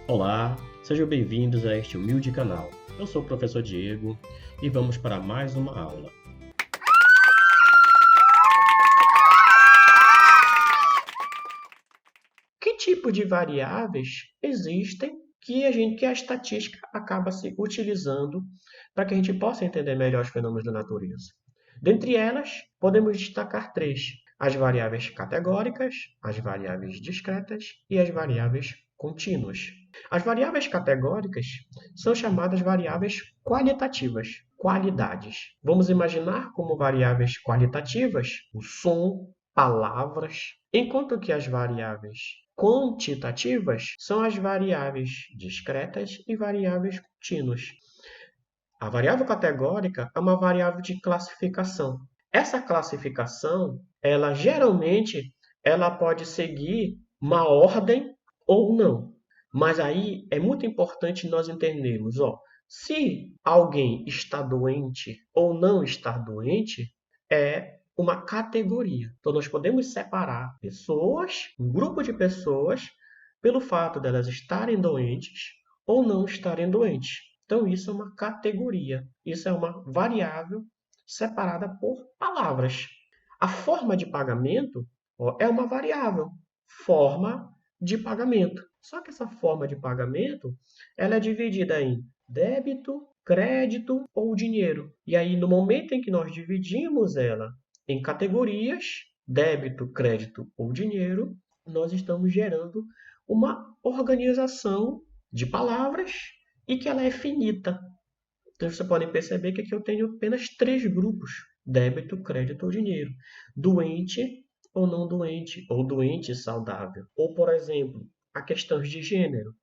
Olá, sejam bem-vindos a este humilde canal. Eu sou o professor Diego e vamos para mais uma aula. Que tipo de variáveis existem que a estatística acaba se utilizando para que a gente possa entender melhor os fenômenos da natureza? Dentre elas, podemos destacar três: as variáveis categóricas, as variáveis discretas e as variáveis contínuas. As variáveis categóricas são chamadas variáveis qualitativas, qualidades. Vamos imaginar como variáveis qualitativas o som, palavras, enquanto que as variáveis quantitativas são as variáveis discretas e variáveis contínuas. A variável categórica é uma variável de classificação. Essa classificação, ela pode seguir uma ordem ou não. Mas aí é muito importante nós entendermos, se alguém está doente ou não está doente, é uma categoria. Então nós podemos separar pessoas, um grupo de pessoas, pelo fato delas estarem doentes ou não estarem doentes. Então, isso é uma categoria. Isso é uma variável separada por palavras. A forma de pagamento é uma variável. Forma de pagamento. Só que essa forma de pagamento ela é dividida em débito, crédito ou dinheiro. E aí, no momento em que nós dividimos ela em categorias, débito, crédito ou dinheiro, nós estamos gerando uma organização de palavras e que ela é finita. Então, vocês podem perceber que aqui eu tenho apenas três grupos: débito, crédito ou dinheiro. Doente ou não doente, ou doente e saudável. Ou, por exemplo, a questões de gênero.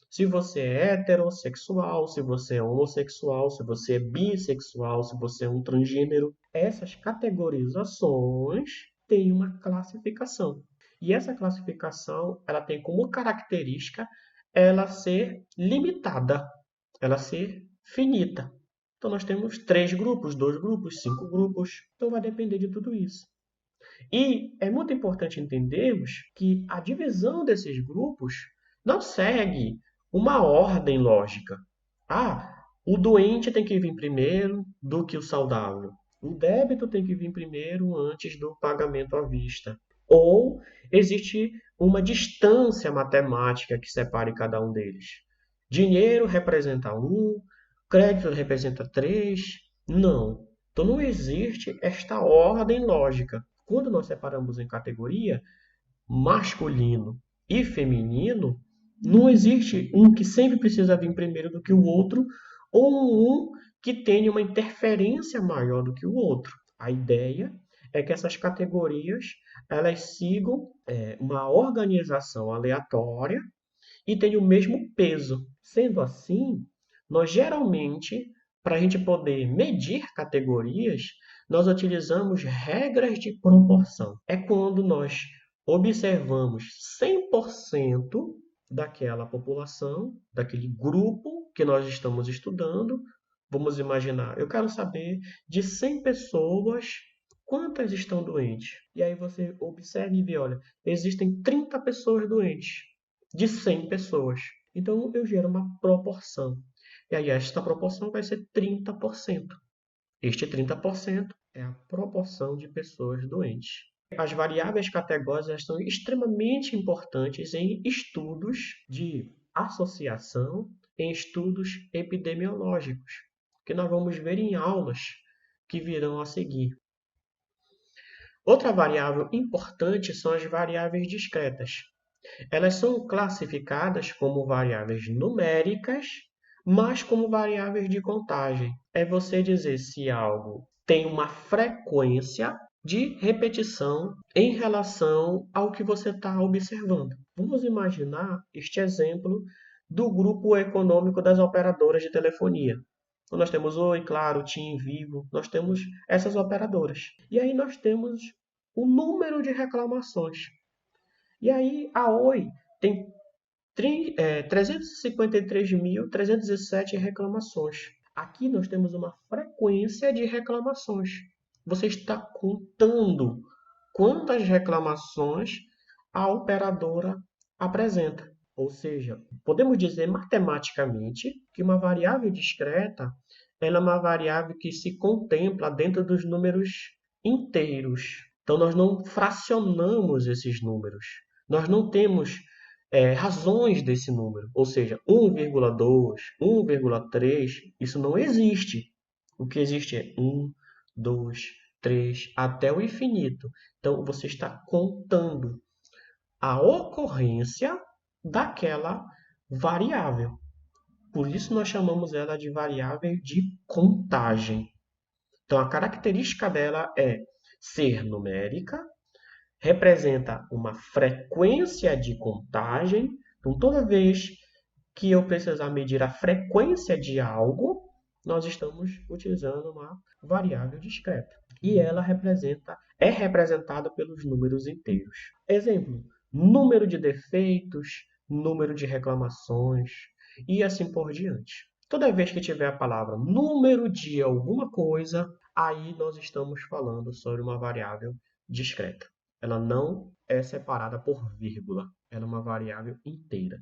Se você é heterossexual, se você é homossexual, se você é bissexual, se você é um transgênero, essas categorizações têm uma classificação. E essa classificação, ela tem como característica ela ser limitada, ela ser finita. Então nós temos três grupos, dois grupos, cinco grupos. Então vai depender de tudo isso. E é muito importante entendermos que a divisão desses grupos não segue uma ordem lógica. O doente tem que vir primeiro do que o saudável. O débito tem que vir primeiro antes do pagamento à vista. Ou existe uma distância matemática que separe cada um deles. Dinheiro representa um, crédito representa três. Não. Então não existe esta ordem lógica. Quando nós separamos em categoria masculino e feminino, não existe um que sempre precisa vir primeiro do que o outro, ou um que tenha uma interferência maior do que o outro. A ideia é que essas categorias elas sigam uma organização aleatória e tenham o mesmo peso. Sendo assim, nós geralmente, para a gente poder medir categorias, nós utilizamos regras de proporção. É quando nós observamos 100% daquela população, daquele grupo que nós estamos estudando. Vamos imaginar, eu quero saber de 100 pessoas quantas estão doentes. E aí você observa e vê, olha, existem 30 pessoas doentes de 100 pessoas. Então eu gero uma proporção. E aí esta proporção vai ser 30%. Este 30% é a proporção de pessoas doentes. As variáveis categóricas são extremamente importantes em estudos de associação, em estudos epidemiológicos, que nós vamos ver em aulas que virão a seguir. Outra variável importante são as variáveis discretas. Elas são classificadas como variáveis numéricas, mas como variáveis de contagem. É você dizer se algo tem uma frequência de repetição em relação ao que você está observando. Vamos imaginar este exemplo do grupo econômico das operadoras de telefonia. Então, nós temos Oi, Claro, TIM, Vivo, nós temos essas operadoras. E aí nós temos o número de reclamações. E aí a Oi tem 353.307 reclamações. Aqui nós temos uma frequência de reclamações. Você está contando quantas reclamações a operadora apresenta. Ou seja, podemos dizer matematicamente que uma variável discreta ela é uma variável que se contempla dentro dos números inteiros. Então, nós não fracionamos esses números. Nós não temos razões desse número. Ou seja, 1,2, 1,3, isso não existe. O que existe é 1, 2, 3, até o infinito. Então, você está contando a ocorrência daquela variável. Por isso nós chamamos ela de variável de contagem. Então a característica dela é ser numérica, representa uma frequência de contagem. Então toda vez que eu precisar medir a frequência de algo, nós estamos utilizando uma variável discreta. E ela é representada pelos números inteiros. Exemplo, número de defeitos, número de reclamações e assim por diante. Toda vez que tiver a palavra número de alguma coisa, aí nós estamos falando sobre uma variável discreta. Ela não é separada por vírgula, ela é uma variável inteira.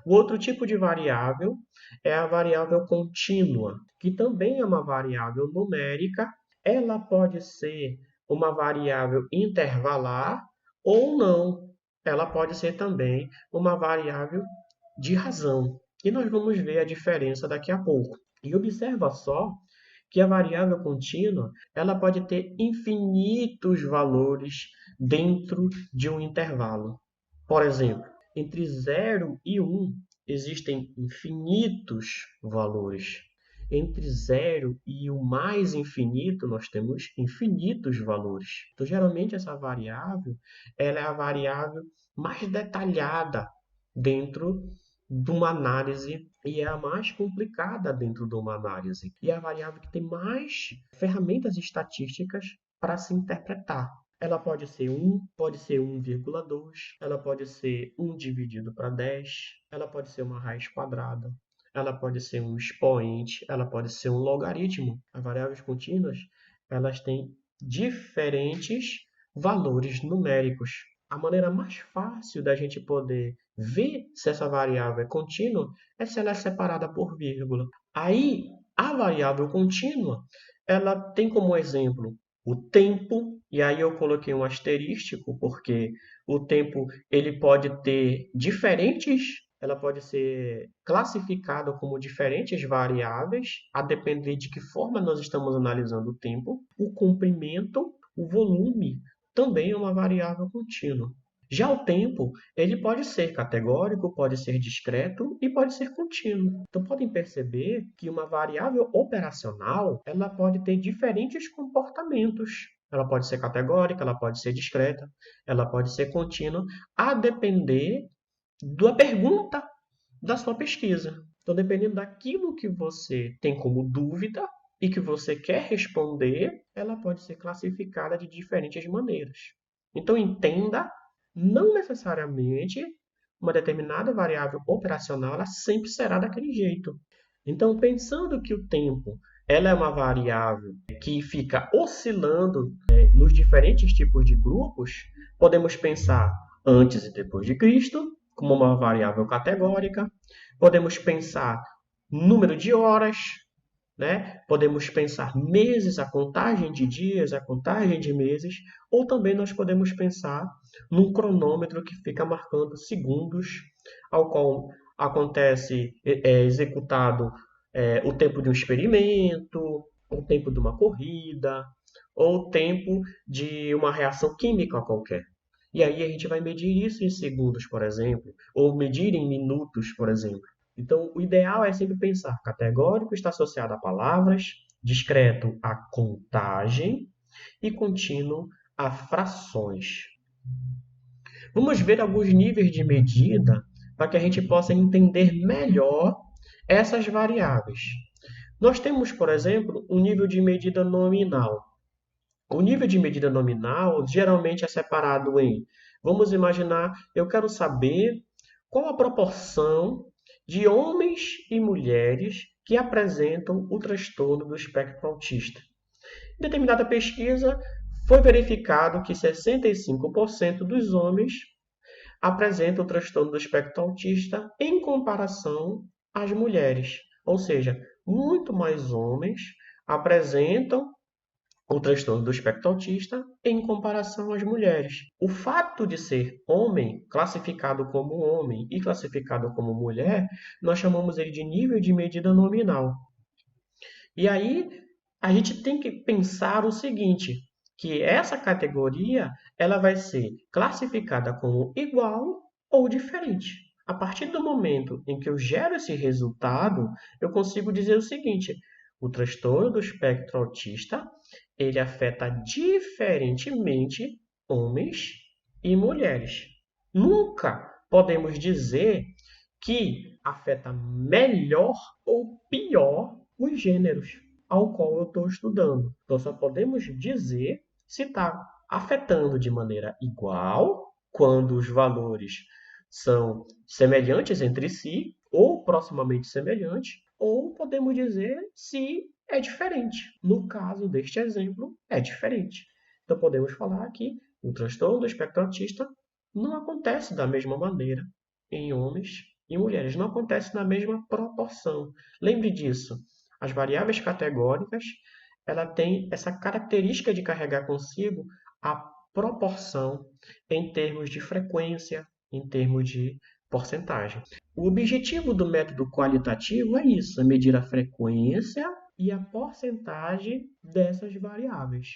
O outro tipo de variável é a variável contínua, que também é uma variável numérica. Ela pode ser uma variável intervalar ou não. Ela pode ser também uma variável de razão. E nós vamos ver a diferença daqui a pouco. E observa só que a variável contínua ela pode ter infinitos valores dentro de um intervalo. Por exemplo, entre 0 e 1 existem infinitos valores. Entre 0 e o mais infinito, nós temos infinitos valores. Então, geralmente, essa variável ela é a variável mais detalhada dentro de uma análise e é a mais complicada dentro de uma análise. E é a variável que tem mais ferramentas estatísticas para se interpretar. Ela pode ser 1, pode ser 1,2, ela pode ser 1 dividido para 10, ela pode ser uma raiz quadrada, ela pode ser um expoente, ela pode ser um logaritmo. As variáveis contínuas, elas têm diferentes valores numéricos. A maneira mais fácil da gente poder ver se essa variável é contínua é se ela é separada por vírgula. Aí, a variável contínua, ela tem como exemplo o tempo, e aí eu coloquei um asterístico, porque o tempo ele pode ter ela pode ser classificada como diferentes variáveis, a depender de que forma nós estamos analisando o tempo. O comprimento, o volume, também é uma variável contínua. Já o tempo, ele pode ser categórico, pode ser discreto e pode ser contínuo. Então, podem perceber que uma variável operacional, ela pode ter diferentes comportamentos. Ela pode ser categórica, ela pode ser discreta, ela pode ser contínua, a depender da pergunta da sua pesquisa. Então, dependendo daquilo que você tem como dúvida e que você quer responder, ela pode ser classificada de diferentes maneiras. Então, entenda, não necessariamente uma determinada variável operacional ela sempre será daquele jeito. Então, pensando que o tempo ela é uma variável que fica oscilando nos diferentes tipos de grupos, podemos pensar antes e depois de Cristo como uma variável categórica, podemos pensar número de horas, né? Podemos pensar meses, a contagem de dias, a contagem de meses, ou também nós podemos pensar num cronômetro que fica marcando segundos, ao qual acontece executado o tempo de um experimento, o tempo de uma corrida, ou o tempo de uma reação química qualquer. E aí a gente vai medir isso em segundos, por exemplo, ou medir em minutos, por exemplo. Então, o ideal é sempre pensar categórico está associado a palavras, discreto a contagem e contínuo a frações. Vamos ver alguns níveis de medida para que a gente possa entender melhor essas variáveis. Nós temos, por exemplo, um nível de medida nominal. O nível de medida nominal geralmente é separado em, vamos imaginar, eu quero saber qual a proporção de homens e mulheres que apresentam o transtorno do espectro autista. Em determinada pesquisa, foi verificado que 65% dos homens apresenta o transtorno do espectro autista em comparação às mulheres. Ou seja, muito mais homens apresentam o transtorno do espectro autista em comparação às mulheres. O fato de ser homem, classificado como homem e classificado como mulher, nós chamamos ele de nível de medida nominal. E aí a gente tem que pensar o seguinte, que essa categoria ela vai ser classificada como igual ou diferente. A partir do momento em que eu gero esse resultado, eu consigo dizer o seguinte: o transtorno do espectro autista, ele afeta diferentemente homens e mulheres. Nunca podemos dizer que afeta melhor ou pior os gêneros ao qual eu estou estudando. Então, só podemos dizer se está afetando de maneira igual, quando os valores são semelhantes entre si, ou proximamente semelhantes, ou podemos dizer se é diferente. No caso deste exemplo, é diferente. Então, podemos falar que o transtorno do espectro autista não acontece da mesma maneira em homens e mulheres, não acontece na mesma proporção. Lembre disso, as variáveis categóricas, ela tem essa característica de carregar consigo a proporção em termos de frequência, em termos de porcentagem. O objetivo do método qualitativo é isso, é medir a frequência e a porcentagem dessas variáveis.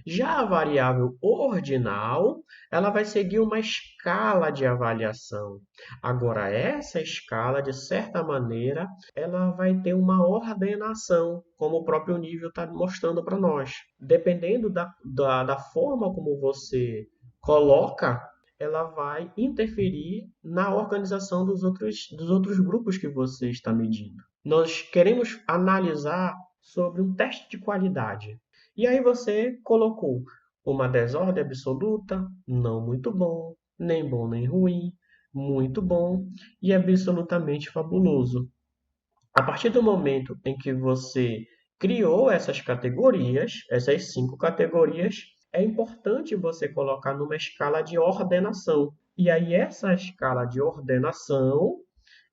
Já a variável ordinal, ela vai seguir uma escala de avaliação. Agora, essa escala, de certa maneira, ela vai ter uma ordenação, como o próprio nível está mostrando para nós. Dependendo da forma como você coloca, ela vai interferir na organização dos outros grupos que você está medindo. Nós queremos analisar sobre um teste de qualidade. E aí você colocou uma desordem absoluta, não muito bom nem ruim, muito bom e absolutamente fabuloso. A partir do momento em que você criou essas categorias, essas 5 categorias, é importante você colocar numa escala de ordenação. E aí essa escala de ordenação,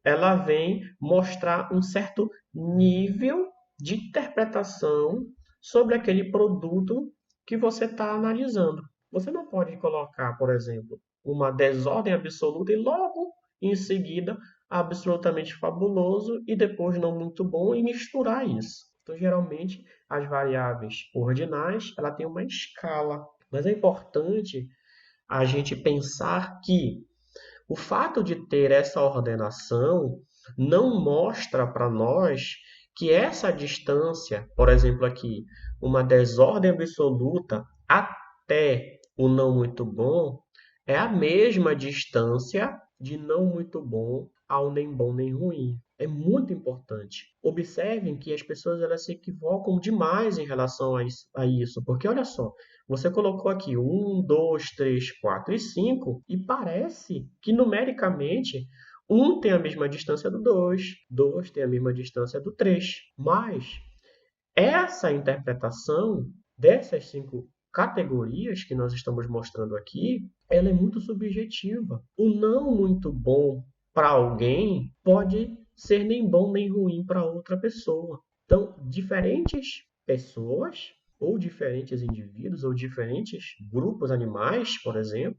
ela vem mostrar um certo nível de interpretação sobre aquele produto que você está analisando. Você não pode colocar, por exemplo, uma desordem absoluta e logo em seguida absolutamente fabuloso e depois não muito bom e misturar isso. Então, geralmente, as variáveis ordinais, ela tem uma escala, mas é importante a gente pensar que o fato de ter essa ordenação não mostra para nós que essa distância, por exemplo, aqui, uma desordem absoluta até o não muito bom, é a mesma distância de não muito bom ao nem bom nem ruim. É muito importante. Observem que as pessoas elas se equivocam demais em relação a isso, porque olha só, você colocou aqui 1, 2, 3, 4 e 5 e parece que numericamente 1 tem a mesma distância do 2, 2 tem a mesma distância do 3. Mas essa interpretação dessas 5 categorias que nós estamos mostrando aqui, ela é muito subjetiva. O não muito bom para alguém pode ser nem bom nem ruim para outra pessoa. Então, diferentes pessoas ou diferentes indivíduos ou diferentes grupos animais, por exemplo,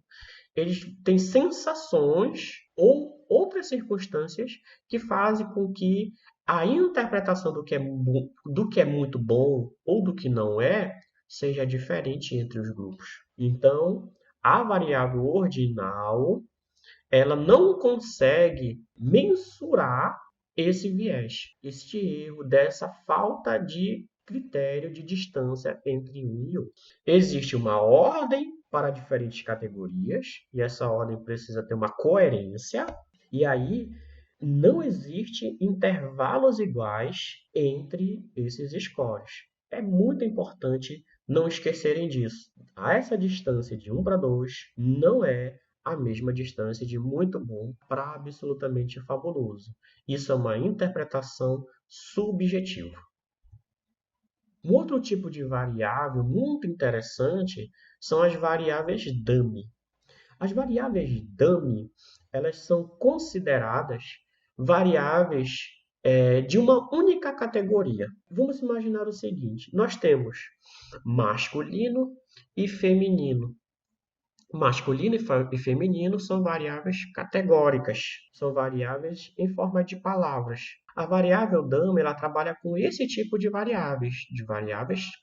eles têm sensações ou outras circunstâncias que fazem com que a interpretação do que é muito bom ou do que não é seja diferente entre os grupos. Então, a variável ordinal ela não consegue mensurar esse viés, este erro, dessa falta de critério de distância entre um e outro. Existe uma ordem para diferentes categorias, e essa ordem precisa ter uma coerência, e aí não existe intervalos iguais entre esses scores. É muito importante não esquecerem disso. Essa distância de 1 para 2 não é a mesma distância de muito bom para absolutamente fabuloso. Isso é uma interpretação subjetiva. Um outro tipo de variável muito interessante são as variáveis dummy. As variáveis dummy, elas são consideradas variáveis de uma única categoria. Vamos imaginar o seguinte: nós temos masculino e feminino. Masculino e feminino são variáveis categóricas, são variáveis em forma de palavras. A variável dummy ela trabalha com esse tipo de variáveis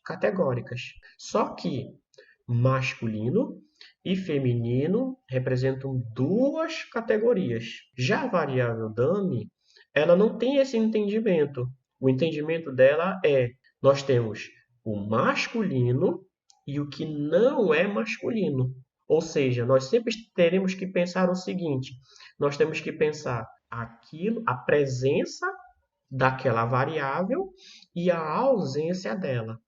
categóricas. Só que masculino e feminino representam duas categorias. Já a variável dummy, ela não tem esse entendimento. O entendimento dela é: nós temos o masculino e o que não é masculino. Ou seja, nós sempre teremos que pensar o seguinte: nós temos que pensar a presença daquela variável e a ausência dela.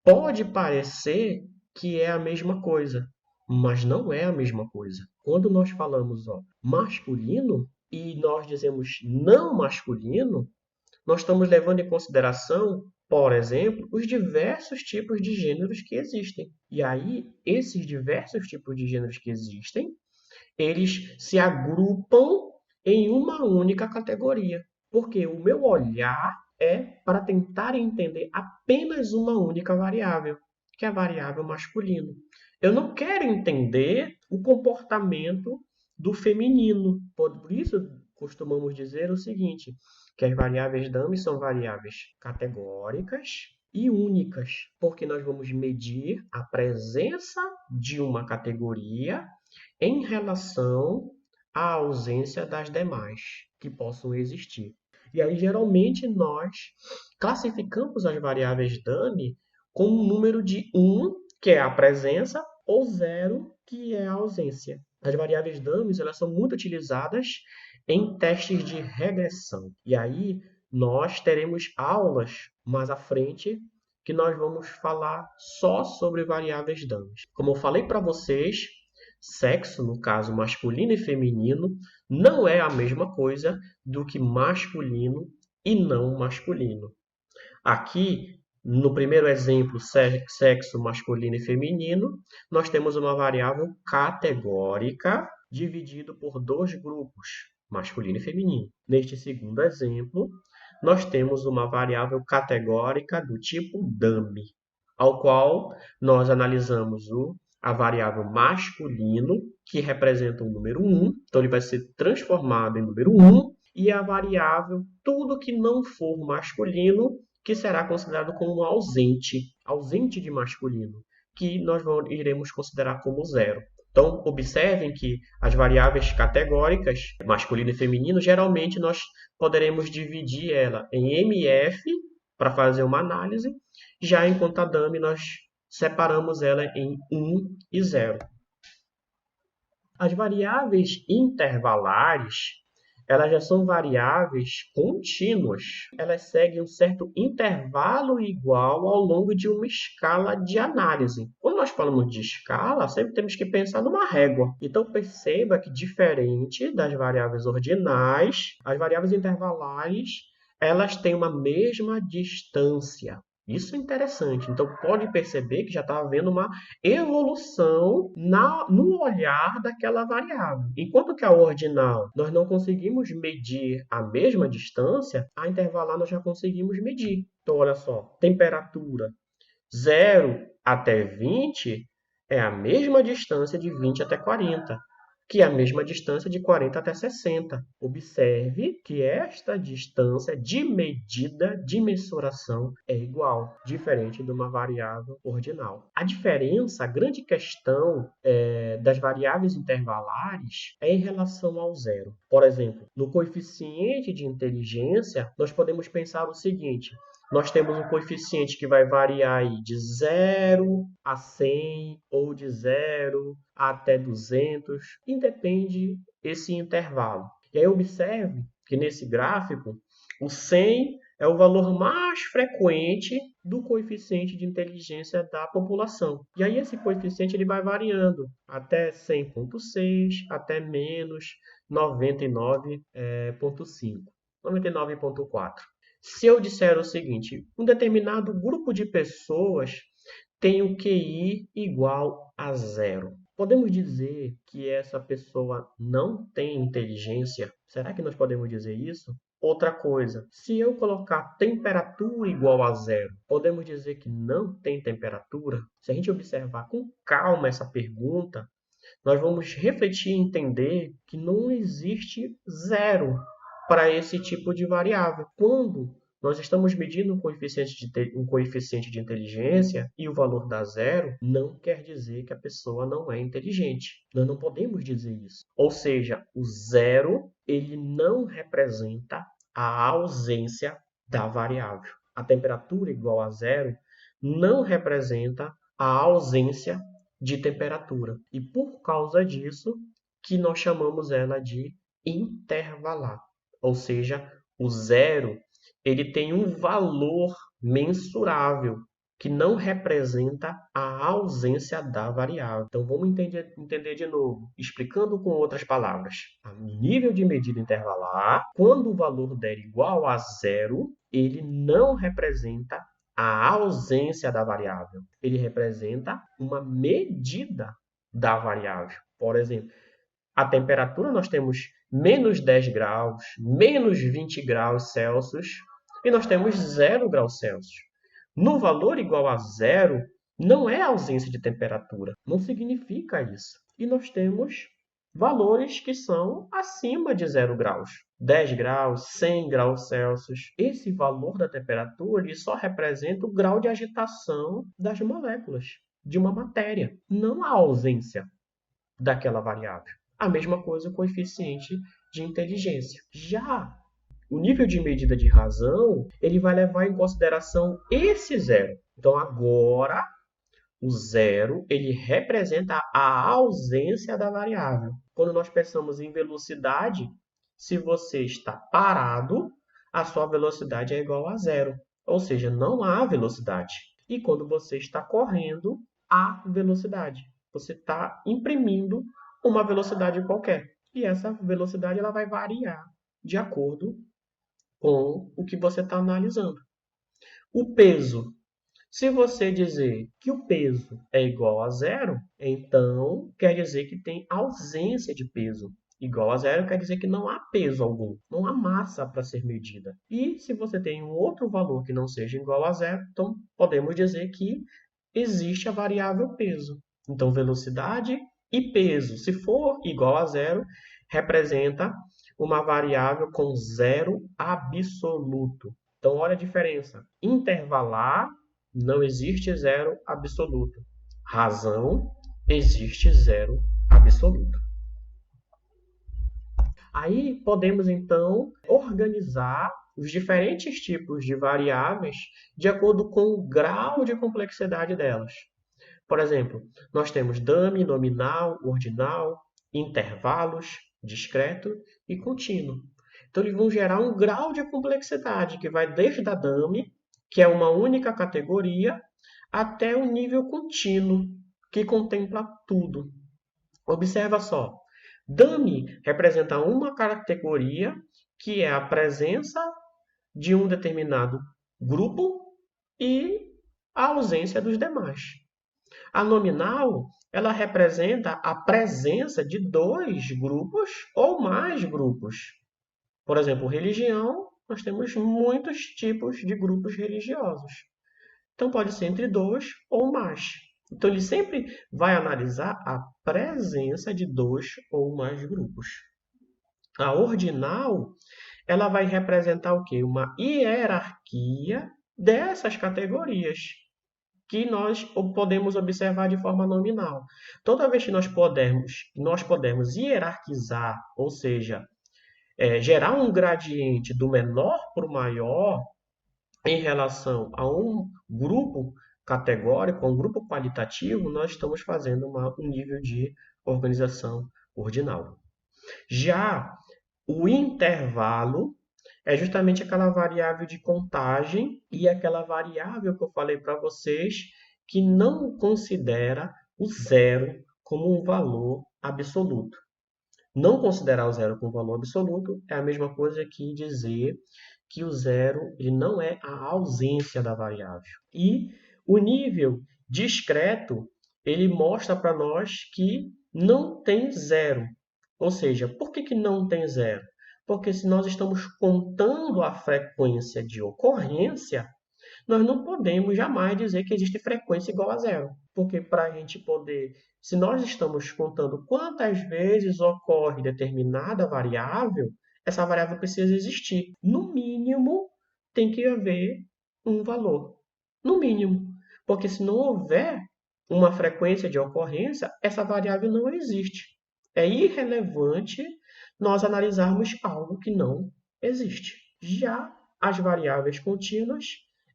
Pode parecer que é a mesma coisa, mas não é a mesma coisa. Quando nós falamos masculino e nós dizemos não masculino, nós estamos levando em consideração, por exemplo, os diversos tipos de gêneros que existem. E aí, esses diversos tipos de gêneros que existem, eles se agrupam em uma única categoria. Porque o meu olhar é para tentar entender apenas uma única variável, que é a variável masculino. Eu não quero entender o comportamento do feminino. Por isso, costumamos dizer o seguinte, que as variáveis dummy são variáveis categóricas e únicas, porque nós vamos medir a presença de uma categoria em relação à ausência das demais que possam existir. E aí, geralmente, nós classificamos as variáveis dummy com um número de 1, que é a presença, ou 0, que é a ausência. As variáveis dummies elas são muito utilizadas em testes de regressão. E aí, nós teremos aulas mais à frente que nós vamos falar só sobre variáveis dummies. Como eu falei para vocês, sexo, no caso masculino e feminino, não é a mesma coisa do que masculino e não masculino. Aqui, no primeiro exemplo, sexo masculino e feminino, nós temos uma variável categórica dividido por dois grupos, masculino e feminino. Neste segundo exemplo, nós temos uma variável categórica do tipo dummy, ao qual nós analisamos a variável masculino, que representa o número 1, então ele vai ser transformado em número 1, e a variável tudo que não for masculino, que será considerado como ausente de masculino, que nós iremos considerar como zero. Então, observem que as variáveis categóricas, masculino e feminino, geralmente nós poderemos dividir ela em MF para fazer uma análise, já em conta dummy nós separamos ela em 1 e 0. As variáveis intervalares, elas já são variáveis contínuas. Elas seguem um certo intervalo igual ao longo de uma escala de análise. Quando nós falamos de escala, sempre temos que pensar numa régua. Então, perceba que, diferente das variáveis ordinais, as variáveis intervalares, elas têm uma mesma distância. Isso é interessante. Então, pode perceber que já está havendo uma evolução no olhar daquela variável. Enquanto que a ordinal nós não conseguimos medir a mesma distância, a intervalar nós já conseguimos medir. Então, olha só, temperatura 0 até 20 é a mesma distância de 20 até 40. Que é a mesma distância de 40 até 60. Observe que esta distância de medida, de mensuração, é igual, diferente de uma variável ordinal. A diferença, a grande questão das variáveis intervalares é em relação ao zero. Por exemplo, no coeficiente de inteligência, nós podemos pensar o seguinte: nós temos um coeficiente que vai variar aí de 0 a 100 ou de 0 até 200, independe esse intervalo. E aí observe que nesse gráfico, o 100 é o valor mais frequente do coeficiente de inteligência da população. E aí esse coeficiente ele vai variando até 100,6 até menos 99,5, 99,4. Se eu disser o seguinte, um determinado grupo de pessoas tem o QI igual a 0. Podemos dizer que essa pessoa não tem inteligência? Será que nós podemos dizer isso? Outra coisa, se eu colocar temperatura igual a zero, podemos dizer que não tem temperatura? Se a gente observar com calma essa pergunta, nós vamos refletir e entender que não existe zero para esse tipo de variável. Quando nós estamos medindo um coeficiente de inteligência e o valor dá zero, não quer dizer que a pessoa não é inteligente. Nós não podemos dizer isso. Ou seja, o zero ele não representa a ausência da variável. A temperatura igual a zero não representa a ausência de temperatura. E por causa disso, que nós chamamos ela de intervalar. Ou seja, o zero ele tem um valor mensurável que não representa a ausência da variável. Então vamos entender de novo, explicando com outras palavras. A nível de medida intervalar, quando o valor der igual a zero, ele não representa a ausência da variável. Ele representa uma medida da variável. Por exemplo, a temperatura nós temos menos 10 graus, menos 20 graus Celsius e nós temos 0 graus Celsius. No valor igual a zero, não é ausência de temperatura, não significa isso. E nós temos valores que são acima de 0 graus. 10 graus, 100 graus Celsius. Esse valor da temperatura ele só representa o grau de agitação das moléculas de uma matéria, não a ausência daquela variável. A mesma coisa o coeficiente de inteligência. Já o nível de medida de razão, ele vai levar em consideração esse zero. Então, agora, o zero, ele representa a ausência da variável. Quando nós pensamos em velocidade, se você está parado, a sua velocidade é igual a zero. Ou seja, não há velocidade. E quando você está correndo, há velocidade. Você está imprimindo uma velocidade qualquer. E essa velocidade ela vai variar de acordo com o que você está analisando. O peso. Se você dizer que o peso é igual a zero, então quer dizer que tem ausência de peso. Igual a zero quer dizer que não há peso algum, não há massa para ser medida. E se você tem um outro valor que não seja igual a zero, então podemos dizer que existe a variável peso. Então, velocidade e peso, se for igual a zero, representa uma variável com zero absoluto. Então, olha a diferença. Intervalar, não existe zero absoluto. Razão, existe zero absoluto. Aí podemos, então, organizar os diferentes tipos de variáveis de acordo com o grau de complexidade delas. Por exemplo, nós temos dummy, nominal, ordinal, intervalos, discreto e contínuo. Então, eles vão gerar um grau de complexidade que vai desde a dummy, que é uma única categoria, até o nível contínuo, que contempla tudo. Observa só. Dummy representa uma categoria que é a presença de um determinado grupo e a ausência dos demais. A nominal, ela representa a presença de dois grupos ou mais grupos. Por exemplo, religião, nós temos muitos tipos de grupos religiosos. Então, pode ser entre dois ou mais. Então, ele sempre vai analisar a presença de dois ou mais grupos. A ordinal, ela vai representar o quê? Uma hierarquia dessas categorias que nós podemos observar de forma nominal. Toda vez que nós podemos hierarquizar, ou seja, gerar um gradiente do menor para o maior em relação a um grupo categórico, a um grupo qualitativo, nós estamos fazendo um nível de organização ordinal. Já o intervalo é justamente aquela variável de contagem e aquela variável que eu falei para vocês que não considera o zero como um valor absoluto. Não considerar o zero como valor absoluto é a mesma coisa que dizer que o zero ele não é a ausência da variável. E o nível discreto ele mostra para nós que não tem zero. Ou seja, por que que não tem zero? Porque se nós estamos contando a frequência de ocorrência, nós não podemos jamais dizer que existe frequência igual a zero. Porque para a gente poder, se nós estamos contando quantas vezes ocorre determinada variável, essa variável precisa existir. No mínimo, tem que haver um valor. No mínimo. Porque se não houver uma frequência de ocorrência, essa variável não existe. É irrelevante nós analisarmos algo que não existe. Já as variáveis contínuas,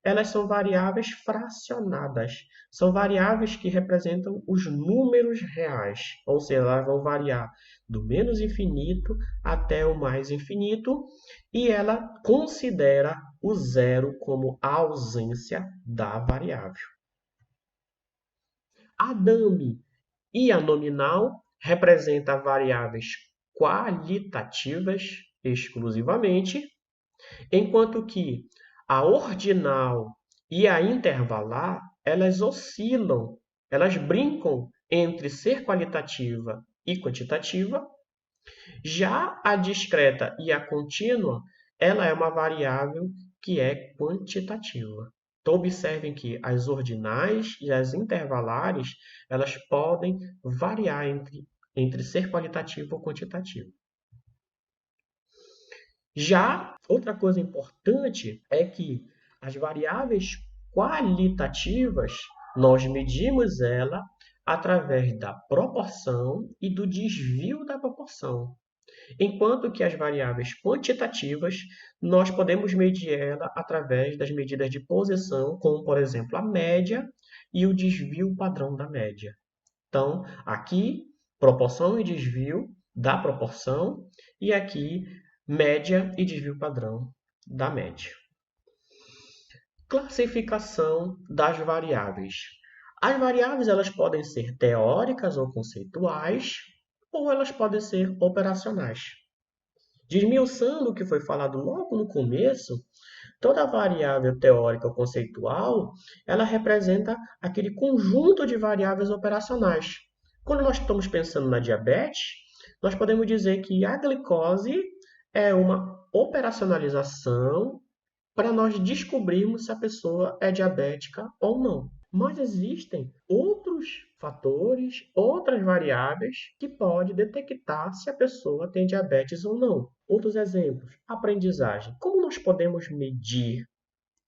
elas são variáveis fracionadas. São variáveis que representam os números reais, ou seja, elas vão variar do menos infinito até o mais infinito, e ela considera o zero como a ausência da variável. A dummy e a nominal representam variáveis qualitativas exclusivamente, enquanto que a ordinal e a intervalar, elas oscilam, elas brincam entre ser qualitativa e quantitativa. Já a discreta e a contínua, ela é uma variável que é quantitativa. Então, observem que as ordinais e as intervalares, elas podem variar entre ser qualitativo ou quantitativo. Já outra coisa importante é que as variáveis qualitativas, nós medimos ela através da proporção e do desvio da proporção. Enquanto que as variáveis quantitativas, nós podemos medir ela através das medidas de posição, como, por exemplo, a média e o desvio padrão da média. Então, aqui, proporção e desvio da proporção, e aqui, média e desvio padrão da média. Classificação das variáveis. As variáveis elas podem ser teóricas ou conceituais, ou elas podem ser operacionais. Desmiuçando o que foi falado logo no começo, toda variável teórica ou conceitual, ela representa aquele conjunto de variáveis operacionais. Quando nós estamos pensando na diabetes, nós podemos dizer que a glicose é uma operacionalização para nós descobrirmos se a pessoa é diabética ou não. Mas existem outros fatores, outras variáveis que podem detectar se a pessoa tem diabetes ou não. Outros exemplos, aprendizagem. Como nós podemos medir,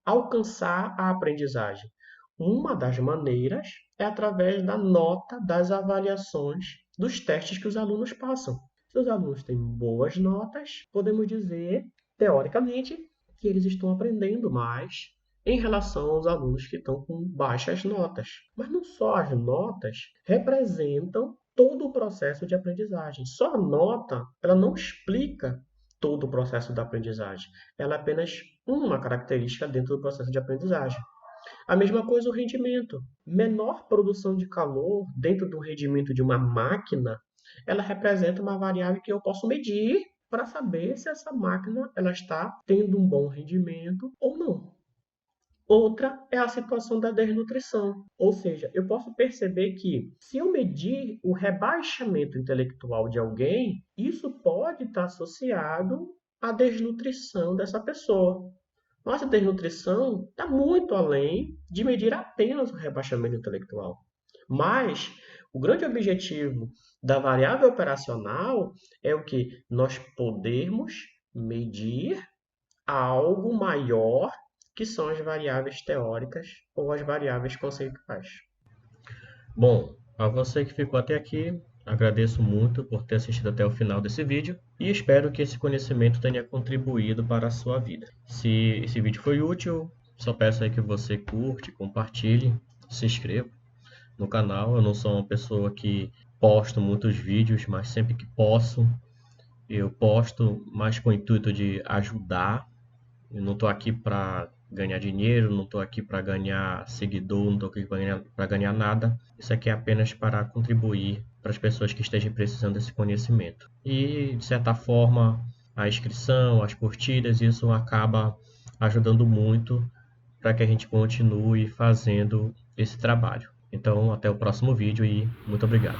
alcançar a aprendizagem? Uma das maneiras é através da nota das avaliações dos testes que os alunos passam. Se os alunos têm boas notas, podemos dizer, teoricamente, que eles estão aprendendo mais em relação aos alunos que estão com baixas notas. Mas não só as notas representam todo o processo de aprendizagem. Só a nota, ela não explica todo o processo da aprendizagem. Ela é apenas uma característica dentro do processo de aprendizagem. A mesma coisa o rendimento. Menor produção de calor dentro do rendimento de uma máquina, ela representa uma variável que eu posso medir para saber se essa máquina ela está tendo um bom rendimento ou não. Outra é a situação da desnutrição, ou seja, eu posso perceber que se eu medir o rebaixamento intelectual de alguém, isso pode estar associado à desnutrição dessa pessoa. Nossa desnutrição está muito além de medir apenas o rebaixamento intelectual. Mas o grande objetivo da variável operacional é o que nós podemos medir algo maior que são as variáveis teóricas ou as variáveis conceituais. Bom, a você que ficou até aqui, agradeço muito por ter assistido até o final desse vídeo e espero que esse conhecimento tenha contribuído para a sua vida. Se esse vídeo foi útil, só peço aí que você curte, compartilhe, se inscreva no canal. Eu não sou uma pessoa que posto muitos vídeos, mas sempre que posso, eu posto mais com o intuito de ajudar. Eu não estou aqui para ganhar dinheiro, não estou aqui para ganhar seguidor, não estou aqui para ganhar nada. Isso aqui é apenas para contribuir para as pessoas que estejam precisando desse conhecimento. E, de certa forma, a inscrição, as curtidas, isso acaba ajudando muito para que a gente continue fazendo esse trabalho. Então, até o próximo vídeo e muito obrigado.